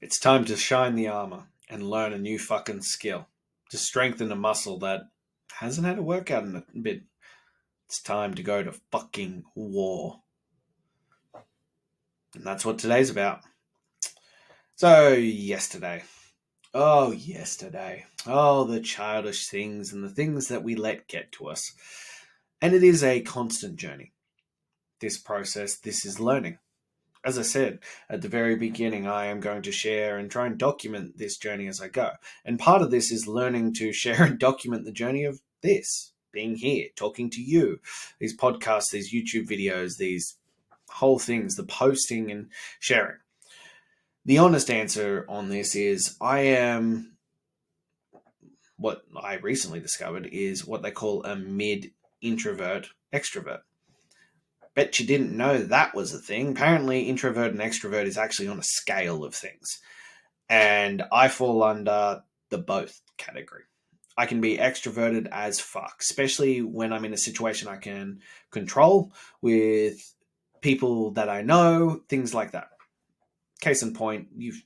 It's time to shine the armor and learn a new fucking skill. To strengthen a muscle that hasn't had a workout in a bit. It's time to go to fucking war. And that's what today's about. So, yesterday. Oh, yesterday. Oh, the childish things and the things that we let get to us. And it is a constant journey. This process, this is learning. As I said at the very beginning, I am going to share and try and document this journey as I go. And part of this is learning to share and document the journey of this, being here, talking to you, these podcasts, these YouTube videos, these whole things, the posting and sharing. The honest answer on this is I am, what I recently discovered is what they call a mid introvert extrovert. Bet you didn't know that was a thing. Apparently, introvert and extrovert is actually on a scale of things. And I fall under the both category. I can be extroverted as fuck, especially when I'm in a situation I can control with people that I know, things like that. Case in point, you've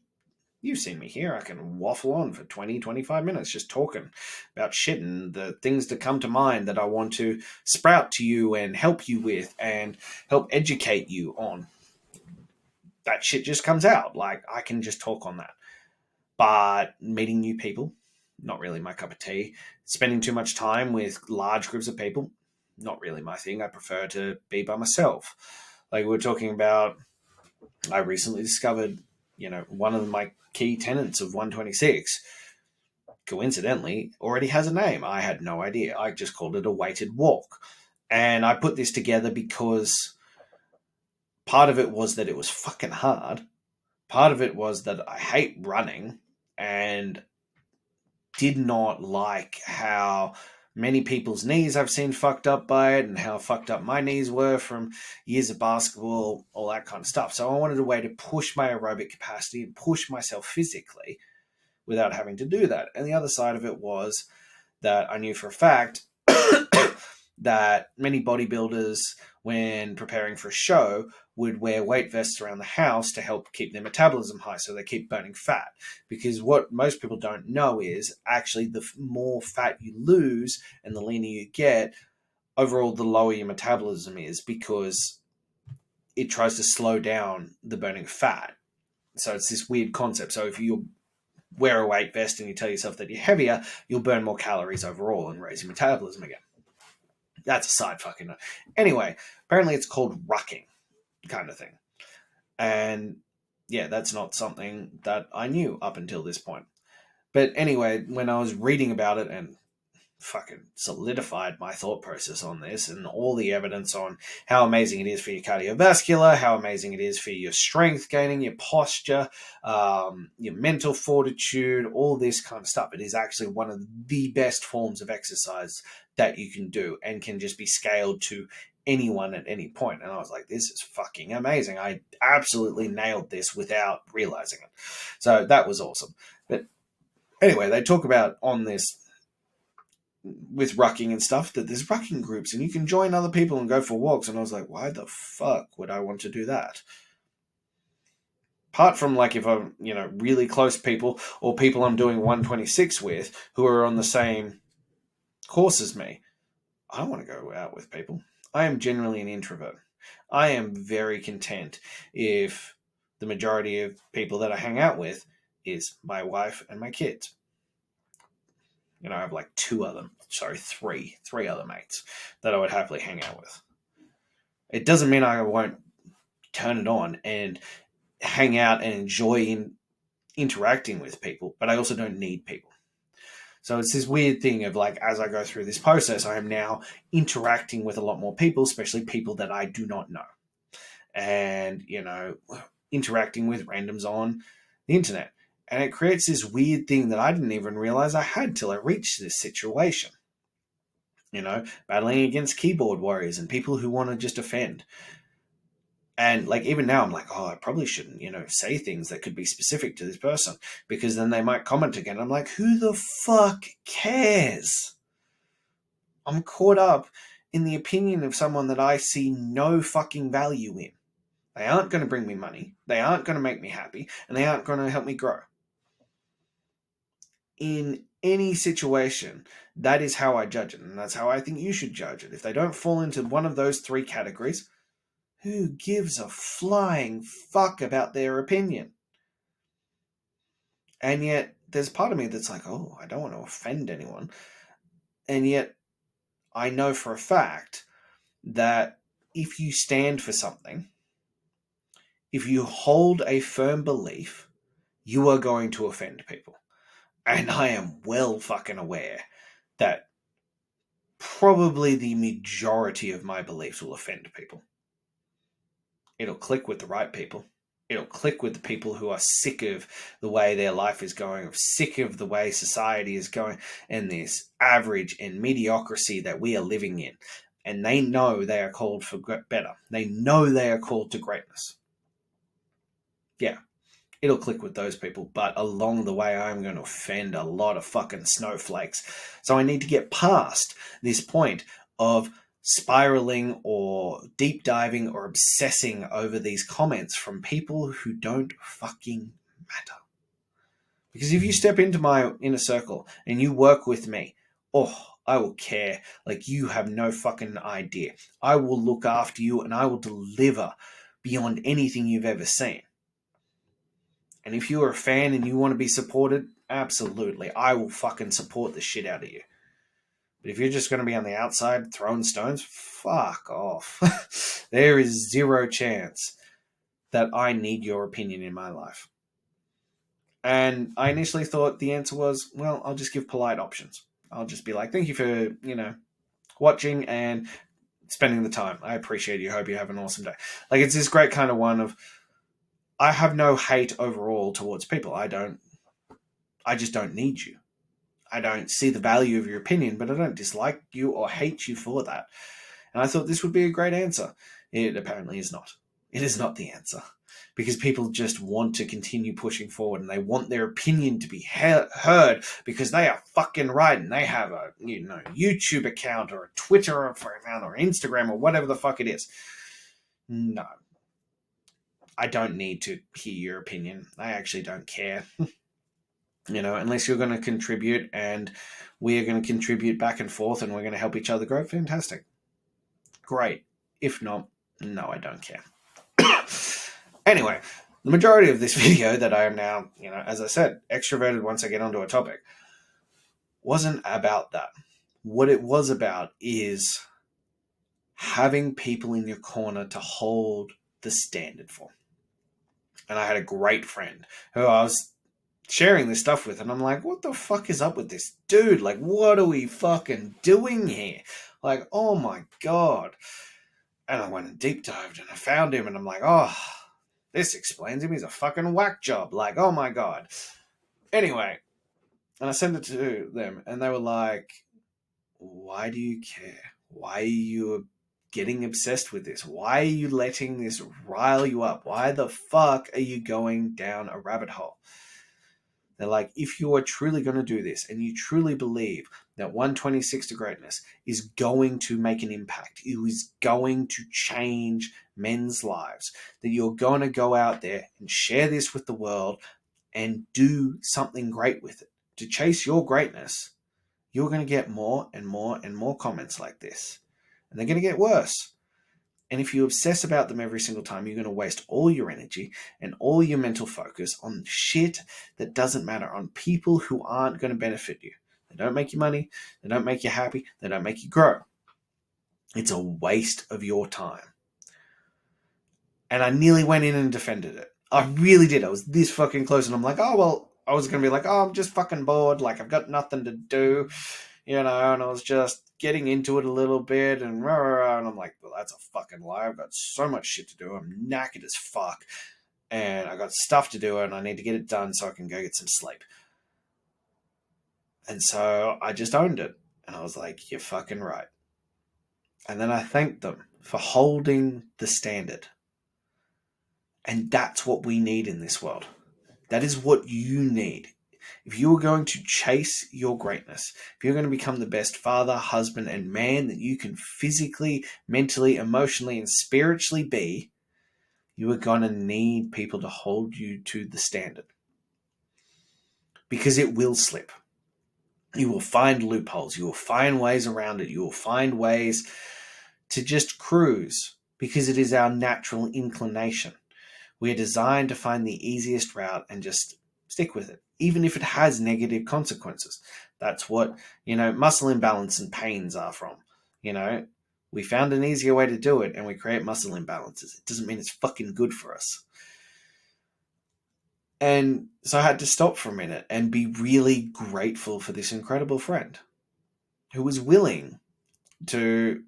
seen me here. I can waffle on for 20, 25 minutes just talking about shit and the things that come to mind that I want to sprout to you and help you with and help educate you on. That shit just comes out. Like, I can just talk on that. But meeting new people, not really my cup of tea. Spending too much time with large groups of people, not really my thing. I prefer to be by myself. Like we were talking about, I recently discovered, one of my key tenets of 126, coincidentally, already has a name. I had no idea. I just called it a weighted walk. And I put this together because part of it was that it was fucking hard. Part of it was that I hate running and did not like how many people's knees I've seen fucked up by it and how fucked up my knees were from years of basketball, all that kind of stuff. So I wanted a way to push my aerobic capacity and push myself physically without having to do that. And the other side of it was that I knew for a fact that many bodybuilders, when preparing for a show, would wear weight vests around the house to help keep their metabolism high so they keep burning fat. Because what most people don't know is actually the more fat you lose and the leaner you get, overall the lower your metabolism is because it tries to slow down the burning of fat. So it's this weird concept. So if you wear a weight vest and you tell yourself that you're heavier, you'll burn more calories overall and raise your metabolism again. That's a side fucking note. Anyway, apparently it's called rucking kind of thing. And yeah, that's not something that I knew up until this point. But anyway, when I was reading about it and fucking solidified my thought process on this and all the evidence on how amazing it is for your cardiovascular, how amazing it is for your strength gaining, your posture, your mental fortitude, all this kind of stuff. It is actually one of the best forms of exercise that you can do and can just be scaled to anyone at any point. And I was like, this is fucking amazing. I absolutely nailed this without realizing it. So that was awesome. But anyway, they talk about on this with rucking and stuff that there's rucking groups and you can join other people and go for walks. And I was like, why the fuck would I want to do that? Apart from like if I'm, really close people or people I'm doing 126 with who are on the same course as me, I don't want to go out with people. I am generally an introvert. I am very content if the majority of people that I hang out with is my wife and my kids. I have like three other mates that I would happily hang out with. It doesn't mean I won't turn it on and hang out and enjoy interacting with people, but I also don't need people. So it's this weird thing of like, as I go through this process, I am now interacting with a lot more people, especially people that I do not know. And, interacting with randoms on the internet. And it creates this weird thing that I didn't even realize I had till I reached this situation. Battling against keyboard warriors and people who want to just offend. And like even now, I'm like, oh, I probably shouldn't, say things that could be specific to this person because then they might comment again. I'm like, who the fuck cares? I'm caught up in the opinion of someone that I see no fucking value in. They aren't going to bring me money. They aren't going to make me happy. And they aren't going to help me grow. In any situation, that is how I judge it. And that's how I think you should judge it. If they don't fall into one of those three categories, who gives a flying fuck about their opinion? And yet, there's part of me that's like, oh, I don't want to offend anyone. And yet, I know for a fact that if you stand for something, if you hold a firm belief, you are going to offend people. And I am well fucking aware that probably the majority of my beliefs will offend people. It'll click with the right people. It'll click with the people who are sick of the way their life is going, sick of the way society is going, and this average and mediocrity that we are living in. And they know they are called for better. They know they are called to greatness. Yeah, it'll click with those people, but along the way, I'm going to offend a lot of fucking snowflakes. So I need to get past this point of spiraling or deep diving or obsessing over these comments from people who don't fucking matter. Because if you step into my inner circle and you work with me, oh, I will care like you have no fucking idea. I will look after you and I will deliver beyond anything you've ever seen. And if you're a fan and you want to be supported, absolutely, I will fucking support the shit out of you. But if you're just going to be on the outside throwing stones, fuck off. There is zero chance that I need your opinion in my life. And I initially thought the answer was, well, I'll just give polite options. I'll just be like, thank you for, watching and spending the time. I appreciate you. Hope you have an awesome day. Like, it's this great kind of one of, I have no hate overall towards people. I just don't need you. I don't see the value of your opinion, but I don't dislike you or hate you for that. And I thought this would be a great answer. It apparently is not. It is not the answer. Because people just want to continue pushing forward and they want their opinion to be heard because they are fucking right and they have a YouTube account or a Twitter account or Instagram or whatever the fuck it is. No. I don't need to hear your opinion. I actually don't care. Unless you're going to contribute and we are going to contribute back and forth and we're going to help each other grow, fantastic. Great. If not, no, I don't care. Anyway, the majority of this video that I am now, as I said, extroverted once I get onto a topic, wasn't about that. What it was about is having people in your corner to hold the standard for. And I had a great friend who I was sharing this stuff with, and I'm like, what the fuck is up with this dude? Like, what are we fucking doing here? Like, oh my God. And I went and deep dived and I found him and I'm like, oh, this explains him. He's a fucking whack job. Like, oh my God. Anyway, and I sent it to them and they were like, why do you care? Why are you getting obsessed with this? Why are you letting this rile you up? Why the fuck are you going down a rabbit hole? They're like, if you are truly going to do this and you truly believe that 126 to greatness is going to make an impact, it is going to change men's lives, that you're going to go out there and share this with the world and do something great with it, to chase your greatness, you're going to get more and more and more comments like this. And they're going to get worse. And if you obsess about them every single time, you're going to waste all your energy and all your mental focus on shit that doesn't matter, on people who aren't going to benefit you. They don't make you money. They don't make you happy. They don't make you grow. It's a waste of your time. And I nearly went in and defended it. I really did. I was this fucking close. And I'm like, oh, well, I was going to be like, oh, I'm just fucking bored. Like, I've got nothing to do. And I was just getting into it a little bit and I'm like, well, that's a fucking lie. I've got so much shit to do. I'm knackered as fuck and I got stuff to do and I need to get it done so I can go get some sleep. And so I just owned it and I was like, you're fucking right. And then I thanked them for holding the standard. And that's what we need in this world. That is what you need. If you are going to chase your greatness, if you're going to become the best father, husband, and man that you can physically, mentally, emotionally, and spiritually be, you are going to need people to hold you to the standard, because it will slip. You will find loopholes. You will find ways around it. You will find ways to just cruise, because it is our natural inclination. We are designed to find the easiest route and just stick with it, even if it has negative consequences. That's what, muscle imbalance and pains are from. We found an easier way to do it and we create muscle imbalances. It doesn't mean it's fucking good for us. And so I had to stop for a minute and be really grateful for this incredible friend who was willing to,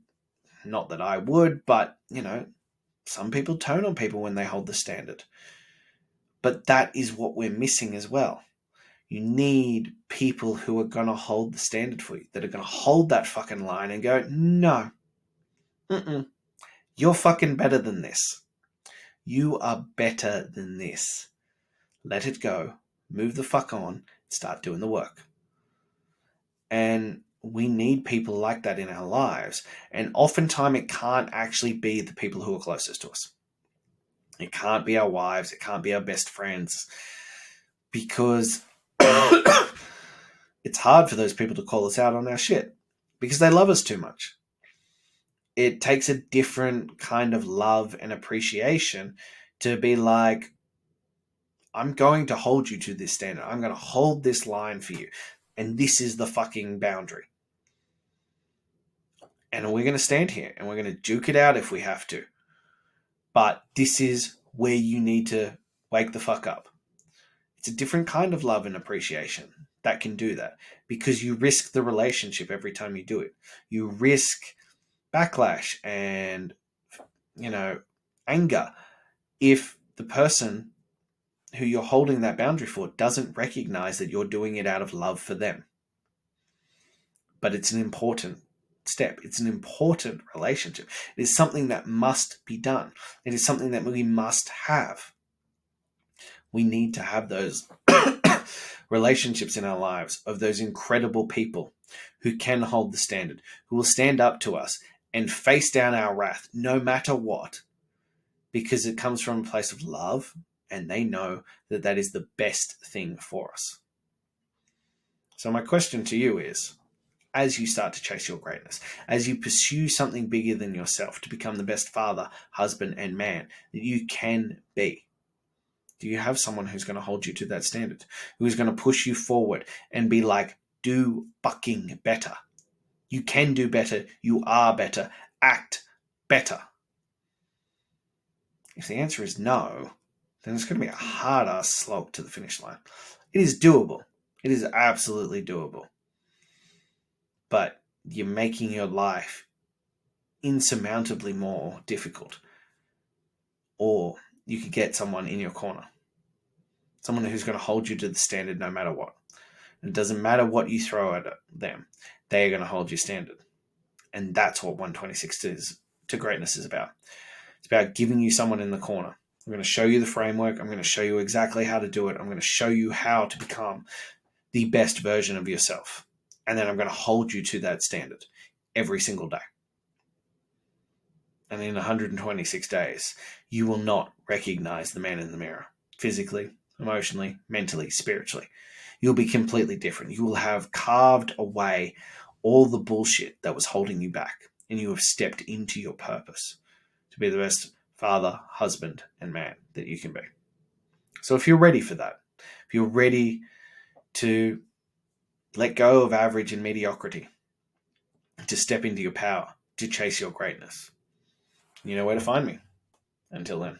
not that I would, but, some people turn on people when they hold the standard. But that is what we're missing as well. You need people who are going to hold the standard for you, that are going to hold that fucking line and go, no, you're fucking better than this. You are better than this. Let it go. Move the fuck on. Start doing the work. And we need people like that in our lives. And oftentimes it can't actually be the people who are closest to us. It can't be our wives. It can't be our best friends. Because it's hard for those people to call us out on our shit. Because they love us too much. It takes a different kind of love and appreciation to be like, I'm going to hold you to this standard. I'm going to hold this line for you. And this is the fucking boundary. And we're going to stand here and we're going to duke it out if we have to. But this is where you need to wake the fuck up. It's a different kind of love and appreciation that can do that, because you risk the relationship every time you do it. You risk backlash and, anger if the person who you're holding that boundary for doesn't recognize that you're doing it out of love for them. But it's an important step. It's an important relationship. It is something that must be done. It is something that we must have. We need to have those relationships in our lives of those incredible people who can hold the standard, who will stand up to us and face down our wrath no matter what, because it comes from a place of love and they know that that is the best thing for us. So my question to you is, as you start to chase your greatness, as you pursue something bigger than yourself to become the best father, husband, and man that you can be, do you have someone who's going to hold you to that standard, who is going to push you forward and be like, do fucking better. You can do better. You are better. Act better. If the answer is no, then it's going to be a hard-ass slog to the finish line. It is doable. It is absolutely doable. But you're making your life insurmountably more difficult. Or you could get someone in your corner. Someone who's going to hold you to the standard no matter what. It doesn't matter what you throw at them. They are going to hold you standard. And that's what 126 to greatness is about. It's about giving you someone in the corner. I'm going to show you the framework. I'm going to show you exactly how to do it. I'm going to show you how to become the best version of yourself. And then I'm going to hold you to that standard every single day. And in 126 days, you will not recognize the man in the mirror. Physically, emotionally, mentally, spiritually. You'll be completely different. You will have carved away all the bullshit that was holding you back. And you have stepped into your purpose to be the best father, husband, and man that you can be. So if you're ready for that, if you're ready to let go of average and mediocrity, to step into your power, to chase your greatness, you know where to find me. Until then.